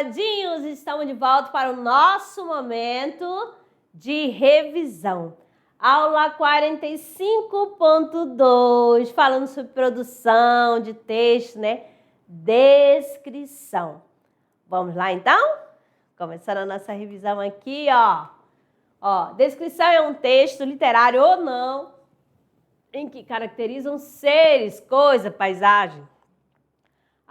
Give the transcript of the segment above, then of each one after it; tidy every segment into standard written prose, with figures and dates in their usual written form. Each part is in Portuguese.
amadinhos, estamos de volta para o nosso momento de revisão. Aula 45.2, falando sobre produção de texto, né? Descrição. Vamos lá, então? Começando a nossa revisão aqui, ó. Descrição é um texto literário ou não, em que caracterizam seres, coisa, paisagem.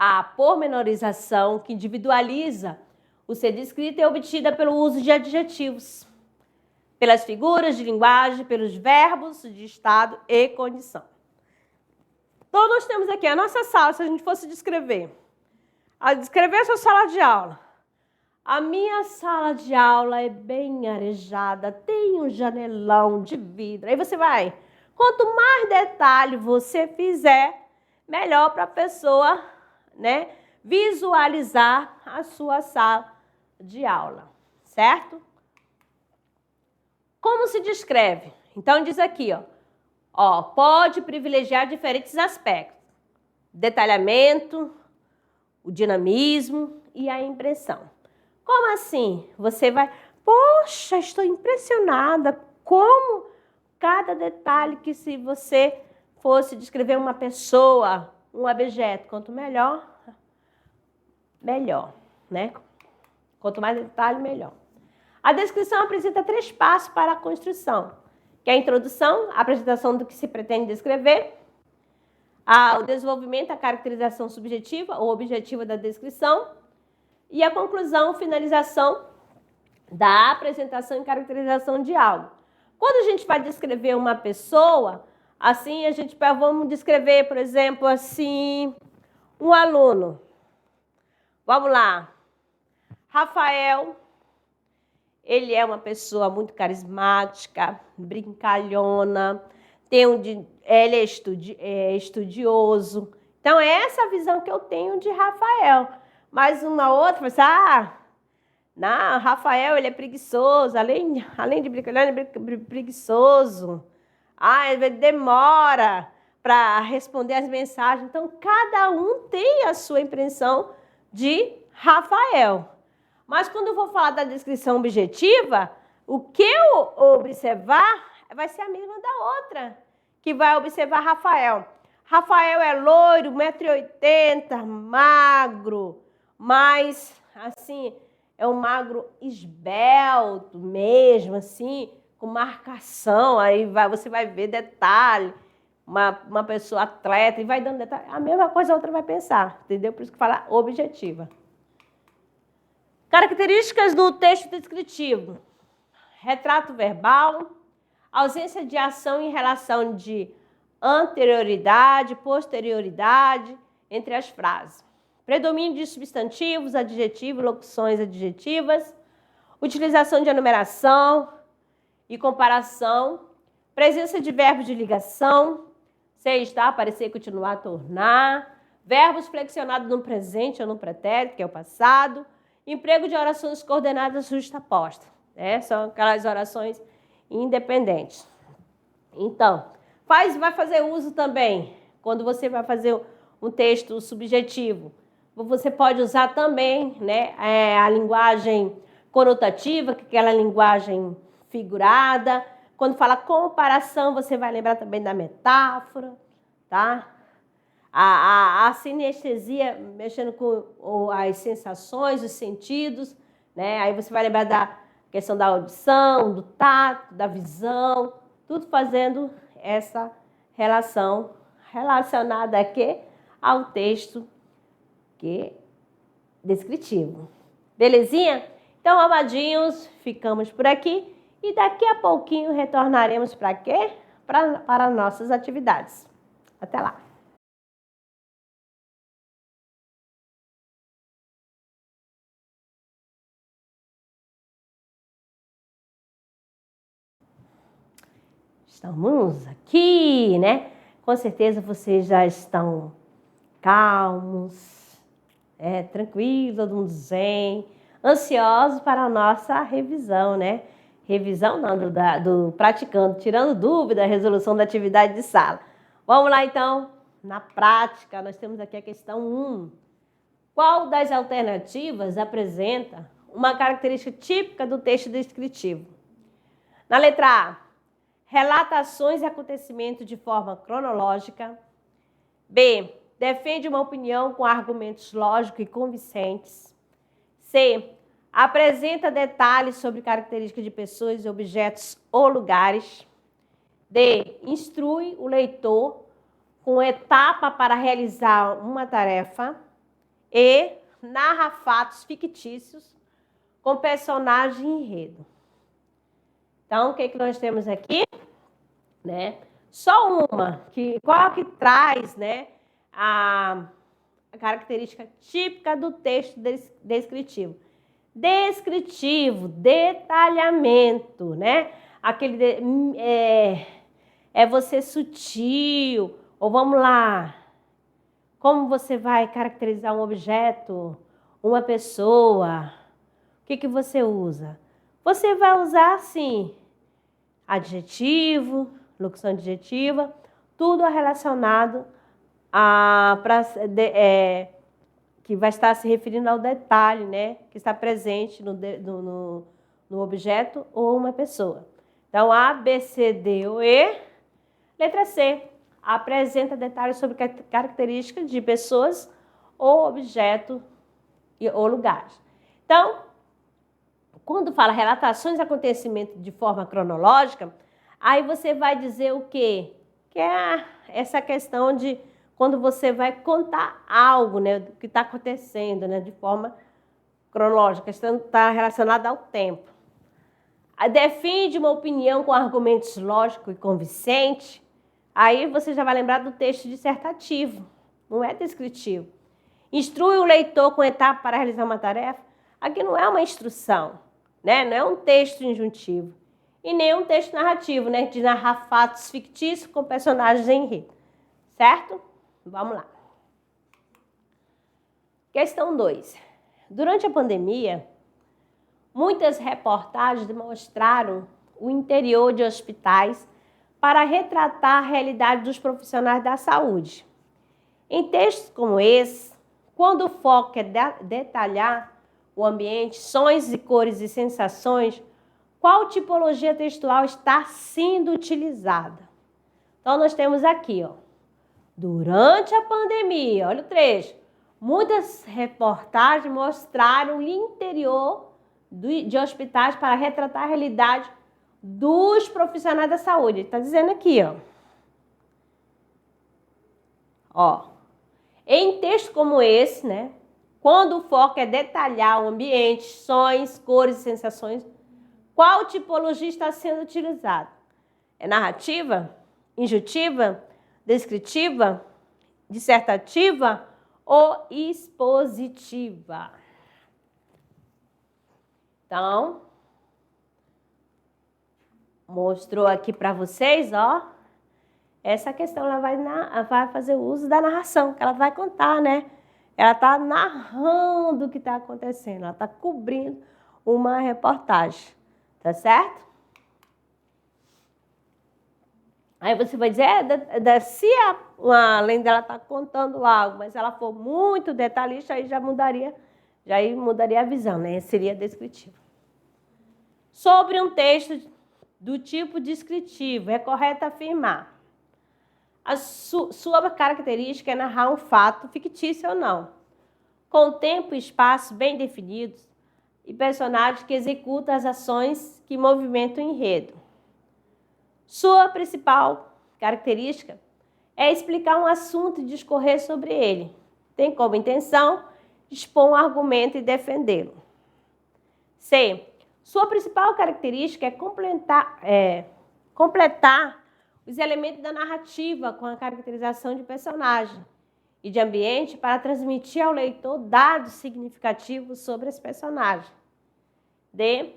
A pormenorização que individualiza o ser descrito é obtida pelo uso de adjetivos, pelas figuras de linguagem, pelos verbos de estado e condição. Então, nós temos aqui a nossa sala, se a gente fosse descrever a sua sala de aula. A minha sala de aula é bem arejada, tem um janelão de vidro. Aí você vai, quanto mais detalhe você fizer, melhor para a pessoa, né, visualizar a sua sala de aula, certo? Como se descreve? Então diz aqui, pode privilegiar diferentes aspectos: detalhamento, o dinamismo e a impressão. Como assim? Você vai, poxa, estou impressionada como cada detalhe que, se você fosse descrever uma pessoa, um objeto, quanto melhor, né? Quanto mais detalhe, melhor. A descrição apresenta 3 passos para a construção, que é a introdução, a apresentação do que se pretende descrever, o desenvolvimento, a caracterização subjetiva ou objetiva da descrição, e a conclusão, finalização da apresentação e caracterização de algo. Quando a gente vai descrever uma pessoa, assim, vamos descrever, por exemplo, assim, um aluno. Vamos lá. Rafael, ele é uma pessoa muito carismática, brincalhona, ele é estudioso. Então, é essa a visão que eu tenho de Rafael. Mas uma outra, você, não, Rafael, ele é preguiçoso, além de brincalhão, ele é preguiçoso. Ele demora para responder as mensagens. Então, cada um tem a sua impressão de Rafael. Mas quando eu vou falar da descrição objetiva, o que eu observar vai ser a mesma da outra, que vai observar Rafael. Rafael é loiro, 1,80 m, magro, mas, assim, é um magro esbelto mesmo, assim, com marcação. Aí você vai ver detalhe, uma pessoa atleta, e vai dando detalhe. A mesma coisa a outra vai pensar, entendeu? Por isso que fala objetiva. Características do texto descritivo: retrato verbal, ausência de ação em relação de anterioridade, posterioridade entre as frases, predomínio de substantivos, adjetivos, locuções adjetivas, utilização de enumeração e comparação, presença de verbos de ligação, ser, estar, parecer, continuar, tornar, verbos flexionados no presente ou no pretérito, que é o passado, emprego de orações coordenadas justapostas, né? São aquelas orações independentes. Então, vai fazer uso também, quando você vai fazer um texto subjetivo, você pode usar também, né, a linguagem conotativa, que é aquela linguagem figurada. Quando fala comparação, você vai lembrar também da metáfora, tá? A sinestesia, mexendo com as sensações, os sentidos, né? Aí você vai lembrar da questão da audição, do tato, da visão, tudo fazendo essa relação relacionada aqui ao texto descritivo. Belezinha? Então, amadinhos, ficamos por aqui e daqui a pouquinho retornaremos para quê? Para nossas atividades. Até lá! Estamos aqui, né? Com certeza vocês já estão calmos, tranquilos, todo mundo zen, ansiosos para a nossa revisão, né? Revisão não, do praticando, tirando dúvida, resolução da atividade de sala. Vamos lá, então, na prática, nós temos aqui a questão 1. Qual das alternativas apresenta uma característica típica do texto descritivo? Na letra A, relata ações e acontecimentos de forma cronológica. B, defende uma opinião com argumentos lógicos e convincentes. C, apresenta detalhes sobre características de pessoas, objetos ou lugares. D, instrui o leitor com etapa para realizar uma tarefa. E, narra fatos fictícios com personagem e enredo. Então, o que nós temos aqui? Né? Só uma, qual que traz, né, a característica típica do texto descritivo. Descritivo, detalhamento, né? É você sutil, ou vamos lá, como você vai caracterizar um objeto, uma pessoa, o que você usa? Você vai usar, assim, adjetivo, locução adjetiva, tudo relacionado que vai estar se referindo ao detalhe, né, que está presente no objeto ou uma pessoa. Então, A, B, C, D ou E. Letra C, apresenta detalhes sobre características de pessoas ou objeto ou lugares. Então, quando fala relatações e acontecimentos de forma cronológica, aí você vai dizer o quê? Que é essa questão de quando você vai contar algo, né, do que está acontecendo, né, de forma cronológica, está relacionado ao tempo. Defende uma opinião com argumentos lógicos e convincentes. Aí você já vai lembrar do texto dissertativo, não é descritivo. Instrui o leitor com etapa para realizar uma tarefa. Aqui não é uma instrução, né? Não é um texto injuntivo. E nem um texto narrativo, né? De narrar fatos fictícios com personagens em enredo. Certo? Vamos lá. Questão 2. Durante a pandemia, muitas reportagens mostraram o interior de hospitais para retratar a realidade dos profissionais da saúde. Em textos como esse, quando o foco é detalhar o ambiente, sons e cores e sensações, qual tipologia textual está sendo utilizada? Então, nós temos aqui, ó, durante a pandemia, olha o trecho, muitas reportagens mostraram o interior de hospitais para retratar a realidade dos profissionais da saúde. Está dizendo aqui, ó. Em texto como esse, né, quando o foco é detalhar o ambiente, sons, cores e sensações, qual tipologia está sendo utilizada? É narrativa, injuntiva, descritiva, dissertativa ou expositiva? Então, mostrou aqui para vocês, ó, essa questão ela vai fazer uso da narração, que ela vai contar, né? Ela está narrando o que está acontecendo, ela está cobrindo uma reportagem, tá certo? Aí você vai dizer, se além dela estar contando algo, mas ela for muito detalhista, aí já mudaria a visão, né? Seria descritivo. Sobre um texto do tipo descritivo, é correto afirmar: a sua característica é narrar um fato fictício ou não, com tempo e espaço bem definidos e personagens que executam as ações que movimentam o enredo. Sua principal característica é explicar um assunto e discorrer sobre ele. Tem como intenção expor um argumento e defendê-lo. C. Sua principal característica é completar os elementos da narrativa com a caracterização de personagem e de ambiente para transmitir ao leitor dados significativos sobre esse personagem. D.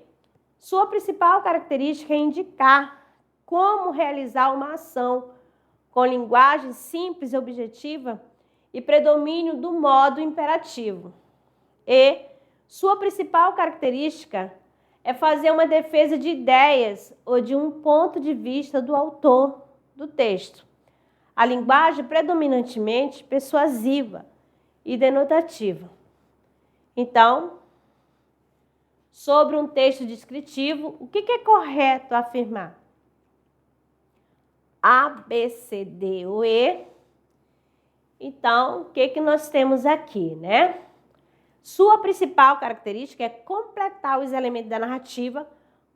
Sua principal característica é indicar como realizar uma ação com linguagem simples e objetiva e predomínio do modo imperativo. E sua principal característica é fazer uma defesa de ideias ou de um ponto de vista do autor do texto. A linguagem predominantemente persuasiva e denotativa. Então, sobre um texto descritivo, o que é correto afirmar? A, B, C, D ou E. Então, o que nós temos aqui, né? Sua principal característica é completar os elementos da narrativa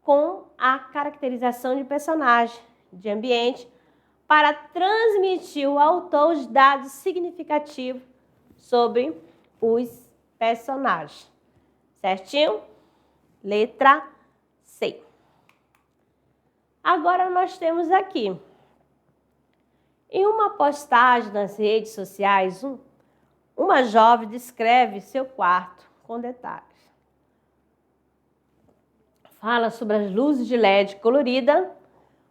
com a caracterização de personagem, de ambiente, para transmitir ao autor os dados significativos sobre os personagens. Certinho? Letra C. Agora nós temos aqui, em uma postagem nas redes sociais, uma jovem descreve seu quarto com detalhes. Fala sobre as luzes de LED colorida,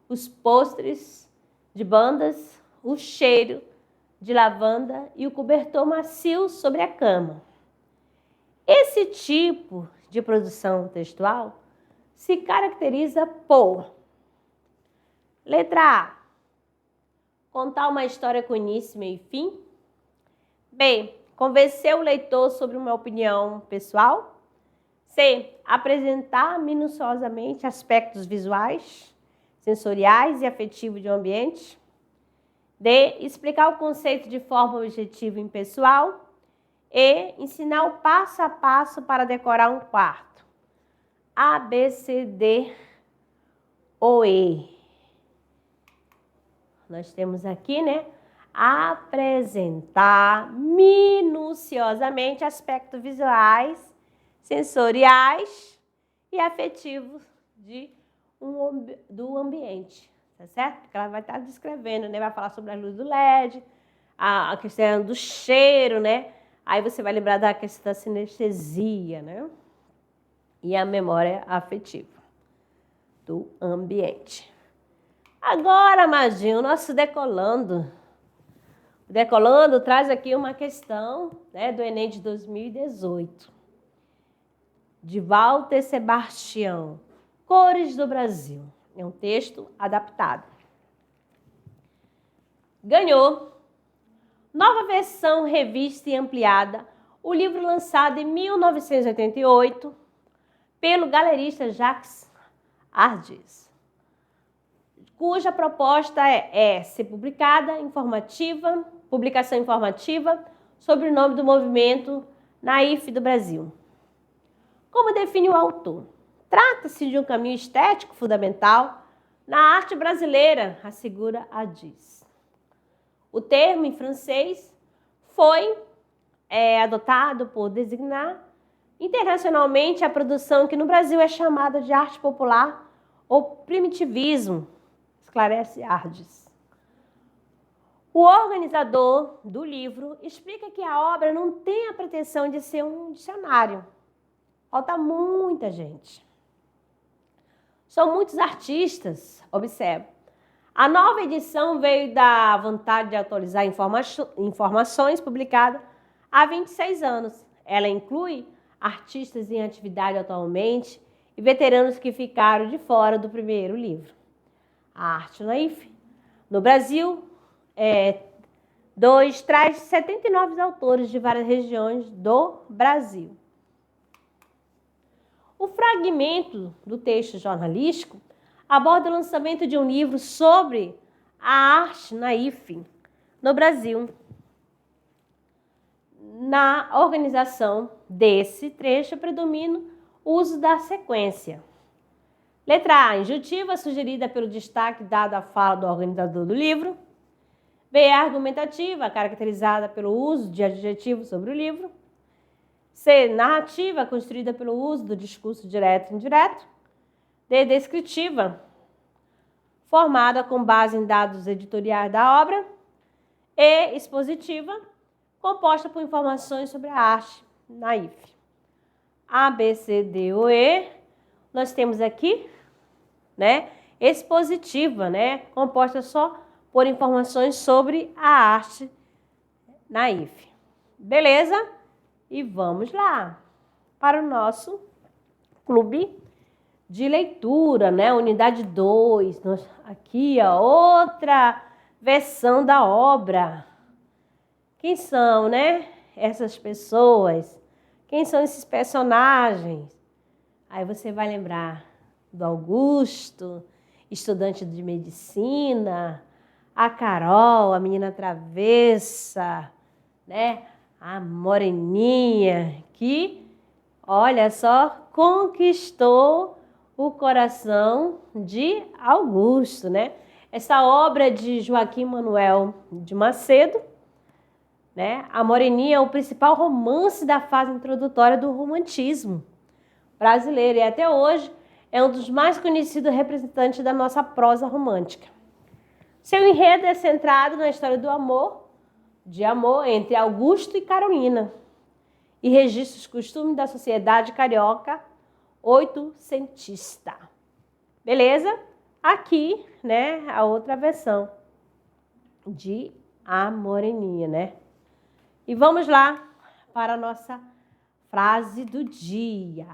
os pôsteres de bandas, o cheiro de lavanda e o cobertor macio sobre a cama. Esse tipo de produção textual se caracteriza por: letra A, contar uma história com início, meio e fim. B, convencer o leitor sobre uma opinião pessoal. C, apresentar minuciosamente aspectos visuais, sensoriais e afetivos de um ambiente. D, explicar o conceito de forma objetiva e impessoal. E, ensinar o passo a passo para decorar um quarto. A, B, C, D ou E. Nós temos aqui, né? Apresentar minuciosamente aspectos visuais, sensoriais e afetivos do ambiente, tá certo? Porque ela vai estar descrevendo, né? Vai falar sobre a luz do LED, a questão do cheiro, né? Aí você vai lembrar da questão da sinestesia, né? E a memória afetiva do ambiente. Agora, Madinho, o nosso Decolando. O Decolando traz aqui uma questão, né, do Enem de 2018. De Walter Sebastião. Cores do Brasil. É um texto adaptado. Ganhou nova versão revista e ampliada, o livro lançado em 1988 pelo galerista Jacques Ardis, cuja proposta é ser publicação informativa sobre o nome do movimento naif do Brasil. Como define o autor? Trata-se de um caminho estético fundamental na arte brasileira, assegura Ardis. O termo em francês foi adotado por designar internacionalmente a produção que no Brasil é chamada de arte popular ou primitivismo, esclarece Ardis. O organizador do livro explica que a obra não tem a pretensão de ser um dicionário. Falta muita gente. São muitos artistas, observe. A nova edição veio da vontade de atualizar informações publicadas há 26 anos. Ela inclui artistas em atividade atualmente e veteranos que ficaram de fora do primeiro livro. A arte naif. No Brasil, traz 79 autores de várias regiões do Brasil. O fragmento do texto jornalístico aborda o lançamento de um livro sobre a arte naif no Brasil. Na organização desse trecho, predomina o uso da sequência. Letra A, injuntiva, sugerida pelo destaque dado à fala do organizador do livro. B, argumentativa, caracterizada pelo uso de adjetivos sobre o livro. C, narrativa, construída pelo uso do discurso direto e indireto. D, descritiva, formada com base em dados editoriais da obra. E, expositiva, composta por informações sobre a arte naif. A, B, C, D ou E, nós temos aqui, né, expositiva, né, composta só por informações sobre a arte naif. Beleza? E vamos lá para o nosso clube de leitura, né? Unidade 2. Aqui, ó, outra versão da obra. Quem são, né? Essas pessoas Quem são esses personagens? Aí você vai lembrar do Augusto, estudante de medicina, a Carol, a menina travessa, né? A moreninha que, olha só, conquistou o coração de Augusto, né? Essa obra de Joaquim Manuel de Macedo, né? A Moreninha é o principal romance da fase introdutória do romantismo brasileiro e até hoje é um dos mais conhecidos representantes da nossa prosa romântica. Seu enredo é centrado na história do amor, de amor entre Augusto e Carolina, e registra os costumes da sociedade carioca oitocentista. Beleza? Aqui, né, a outra versão de A Moreninha, né? E vamos lá para a nossa frase do dia.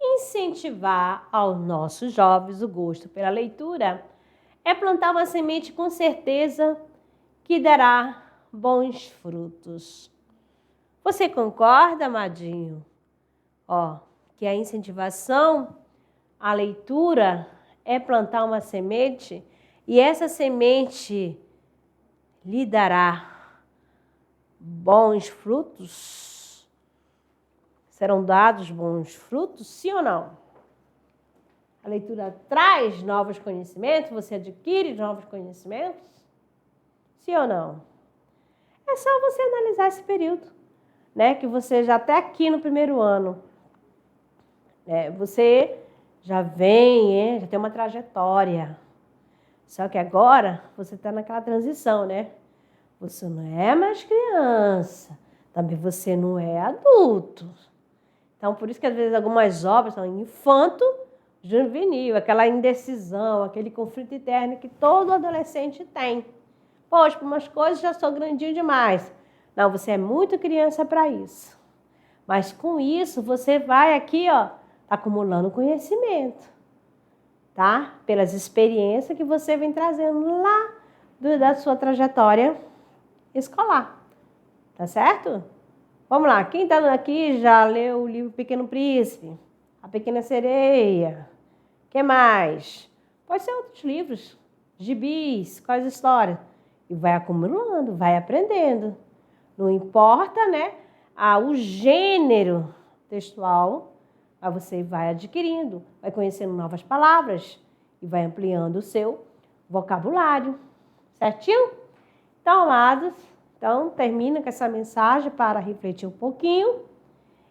Incentivar aos nossos jovens o gosto pela leitura é plantar uma semente com certeza que dará bons frutos. Você concorda, amadinho? Que a incentivação à leitura é plantar uma semente e essa semente lhe dará bons frutos? Serão dados bons frutos, sim ou não? A leitura traz novos conhecimentos, você adquire novos conhecimentos? Sim ou não? É só você analisar esse período, né? Que você já até aqui no primeiro ano, você já vem, já tem uma trajetória. Só que agora você está naquela transição, né? Você não é mais criança, também você não é adulto. Então, por isso que às vezes algumas obras são infanto, juvenil, aquela indecisão, aquele conflito interno que todo adolescente tem. Poxa, por umas coisas já sou grandinho demais. Não, você é muito criança para isso. Mas com isso, você vai aqui, acumulando conhecimento, tá? Pelas experiências que você vem trazendo lá da sua trajetória escolar, tá certo? Vamos lá, quem está aqui já leu o livro Pequeno Príncipe, A Pequena Sereia, o que mais? Pode ser outros livros, gibis, quais histórias? E vai acumulando, vai aprendendo. Não importa, né, o gênero textual, mas você vai adquirindo, vai conhecendo novas palavras e vai ampliando o seu vocabulário, certinho? Então, amados, termino com essa mensagem para refletir um pouquinho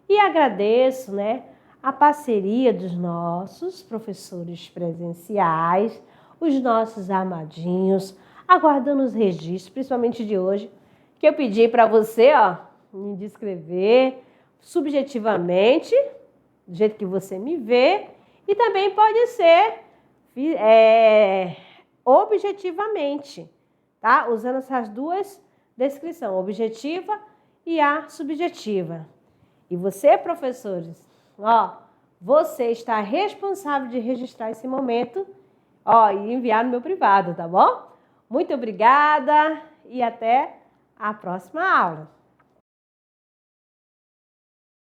e agradeço, né, a parceria dos nossos professores presenciais, os nossos amadinhos, aguardando os registros, principalmente de hoje, que eu pedi para você, me descrever subjetivamente, do jeito que você me vê, e também pode ser objetivamente, tá? Usando essas duas descrições, objetiva e a subjetiva. E você, professores, você está responsável de registrar esse momento, e enviar no meu privado, tá bom? Muito obrigada e até a próxima aula.